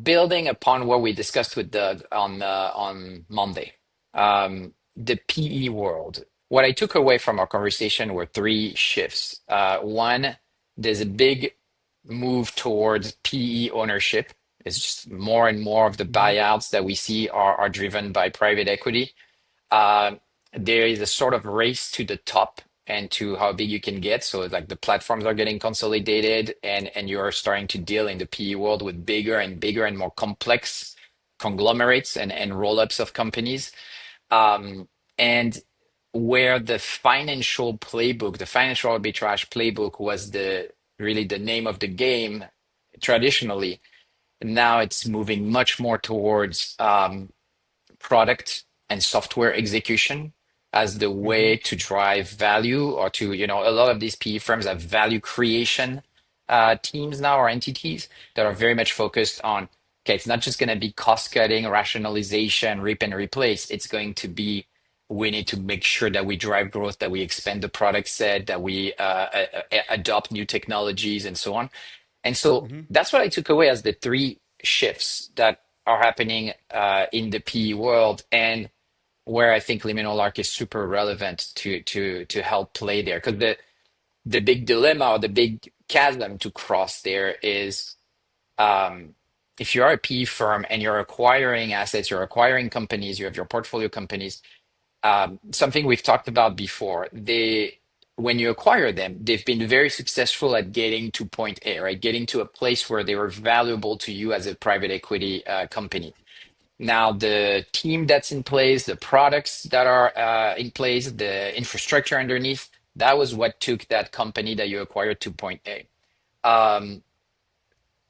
building upon what we discussed with Doug on Monday, the PE world. What I took away from our conversation were three shifts. One, there's a big move towards PE ownership. It's just more and more of the Hmm. buyouts that we see are driven by private equity. uh, there is a sort of race to the top and to how big you can get. So like the platforms are getting consolidated, and you're starting to deal in the PE world with bigger and bigger and more complex conglomerates and roll-ups of companies. And where the financial playbook, the financial arbitrage playbook was the really the name of the game traditionally, now it's moving much more towards product and software execution as the Hmm. way to drive value, or to, a lot of these PE firms have value creation teams now, or entities that are very much focused on, okay, it's not just going to be cost cutting, rationalization, rip and replace. It's going to be, we need to make sure that we drive growth, that we expand the product set, that we adopt new technologies and so on. And so Hmm. that's what I took away as the three shifts that are happening in the PE world, and where I think liminal arc is super relevant to help play there. Because the big dilemma, or the big chasm to cross there is, um, if you are a PE firm and you're acquiring assets, you're acquiring companies, you have your portfolio companies, something we've talked about before. When you acquire them, they've been very successful at getting to point A, right? Getting to a place where they were valuable to you as a private equity company. Now, the team that's in place, the products that are in place, the infrastructure underneath, that was what took that company that you acquired to point A. Um,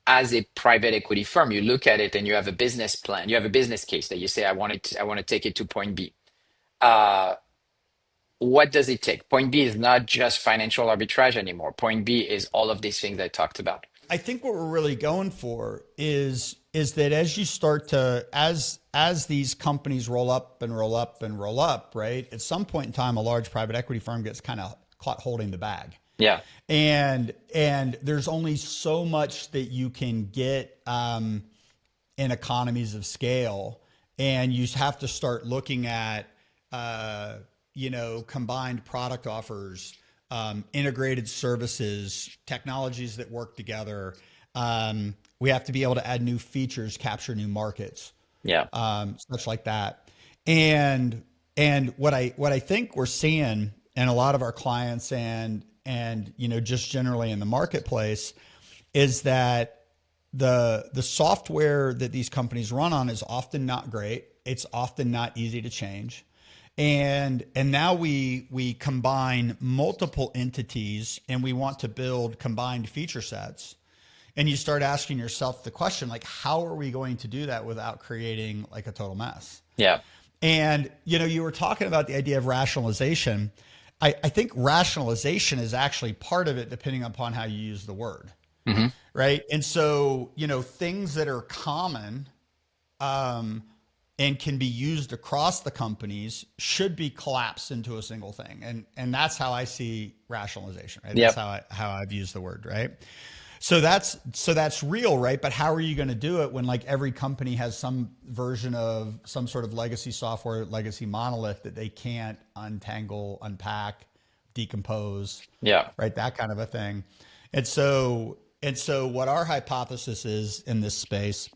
as a private equity firm, you look at it and you have a business plan, you have a business case that you say, I want to take it to point B. Uh, what does it take? Point B is not just financial arbitrage anymore. Point B is all of these things I talked about. I think what we're really going for is that as you start to as these companies roll up and roll up and roll up, right? At some point in time, a large private equity firm gets kind of caught holding the bag, Yeah. and there's only so much that you can get in economies of scale, and you have to start looking at uh, combined product offers, integrated services, technologies that work together. We have to be able to add new features, capture new markets, Yeah. such like that. And what I think we're seeing in a lot of our clients, and just generally in the marketplace, is that the software that these companies run on is often not great. It's often not easy to change. And now we combine multiple entities, and we want to build combined feature sets. And you start asking yourself the question, like, how are we going to do that without creating like a total mess? Yeah. And you were talking about the idea of rationalization. I think rationalization is actually part of it, depending upon how you use the word, Hmm. right? And so, things that are common um, and can be used across the companies should be collapsed into a single thing. And that's how I see rationalization, right? That's Yep. how I've used the word, right? So that's real, right? But how are you going to do it when like every company has some version of some sort of legacy software, legacy monolith that they can't untangle, unpack, decompose, Yeah. right? That kind of a thing. And so what our hypothesis is in this space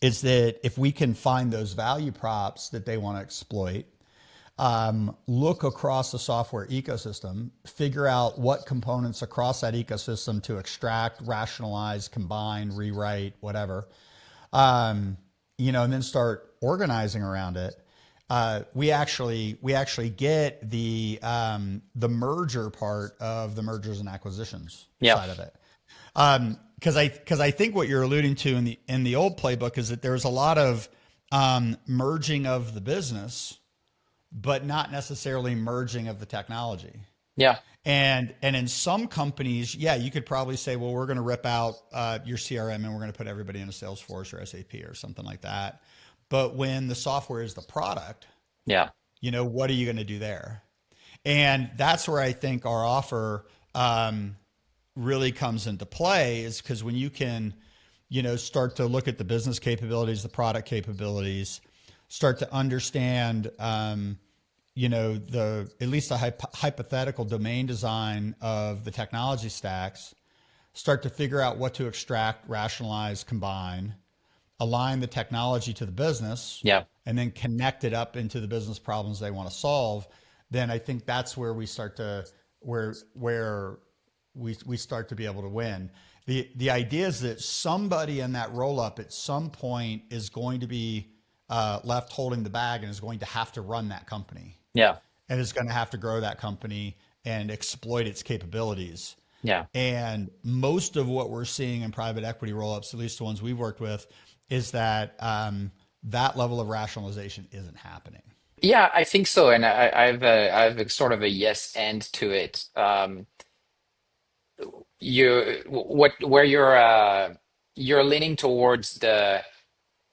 is that if we can find those value props that they want to exploit, look across the software ecosystem, figure out what components across that ecosystem to extract, rationalize, combine, rewrite, whatever, and then start organizing around it. We actually get the merger part of the mergers and acquisitions Yeah. side of it. Because I think what you're alluding to in the old playbook is that there's a lot of merging of the business, but not necessarily merging of the technology. Yeah. And in some companies, yeah, you could probably say, well, we're going to rip out your CRM and we're going to put everybody in a Salesforce or SAP or something like that. But when the software is the product, Yeah. what are you going to do there? And that's where I think our offer really comes into play, is because when you can start to look at the business capabilities, the product capabilities, start to understand, the at least a hypothetical domain design of the technology stacks, start to figure out what to extract, rationalize, combine, align the technology to the business, Yeah. and then connect it up into the business problems they want to solve, then I think that's where we start to where we start to be able to win. The idea is that somebody in that roll up at some point is going to be left holding the bag and is going to have to run that company Yeah. and is going to have to grow that company and exploit its capabilities. Yeah. And most of what we're seeing in private equity roll ups, at least the ones we've worked with, is that that level of rationalization isn't happening. Yeah, I think so. And I have a sort of a yes and to it. Where you're leaning towards the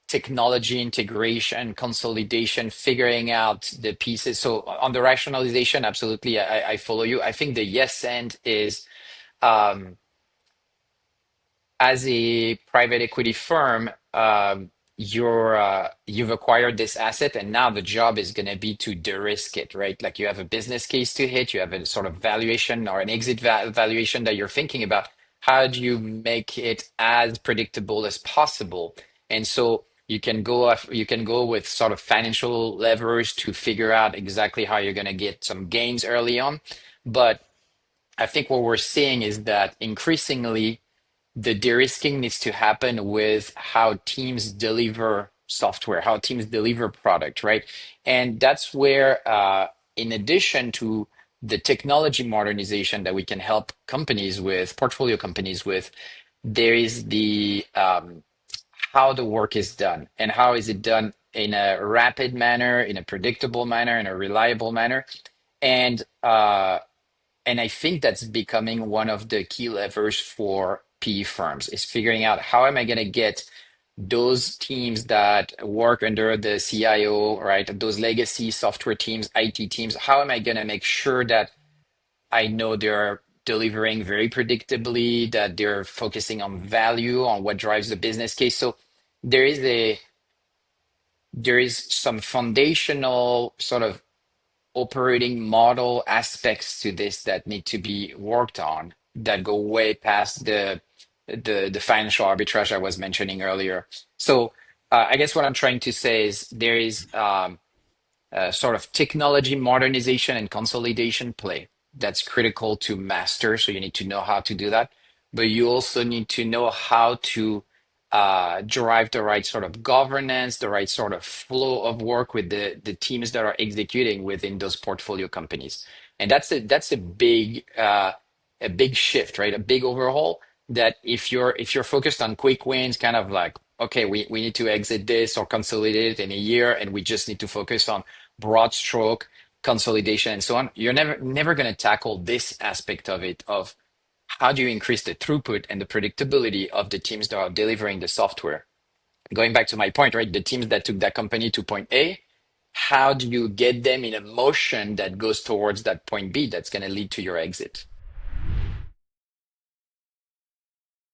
technology integration, consolidation, figuring out the pieces. So on the rationalization, absolutely, I follow you. I think the yes and is um, as a private equity firm, you've acquired this asset, and now the job is going to be to de-risk it, right? Like you have a business case to hit, you have a sort of valuation or an exit valuation that you're thinking about. How do you make it as predictable as possible? And so you can go with sort of financial levers to figure out exactly how you're going to get some gains early on. But I think what we're seeing is that increasingly the de-risking needs to happen with how teams deliver software, how teams deliver product, right? And that's where, in addition to the technology modernization that we can help companies with, portfolio companies with, there is the how the work is done and how is it done in a rapid manner, in a predictable manner, in a reliable manner. And and I think that's becoming one of the key levers for PE firms is figuring out how am I going to get those teams that work under the CIO, right? Those legacy software teams, IT teams, how am I going to make sure that I know they're delivering very predictably, that they're focusing on value, on what drives the business case. So there is a there is some foundational sort of operating model aspects to this that need to be worked on that go way past the financial arbitrage I was mentioning earlier. So I guess what I'm trying to say is there is sort of technology modernization and consolidation play that's critical to master. So you need to know how to do that, but you also need to know how to drive the right sort of governance, the right sort of flow of work with the teams that are executing within those portfolio companies. And that's a big shift, right? A big overhaul that if you're focused on quick wins, kind of like, okay, we need to exit this or consolidate it in a year, and we just need to focus on broad stroke consolidation and so on, you're never going to tackle this aspect of it of how do you increase the throughput and the predictability of the teams that are delivering the software. Going back to my point, right? The teams that took that company to point A, how do you get them in a motion that goes towards that point B that's going to lead to your exit?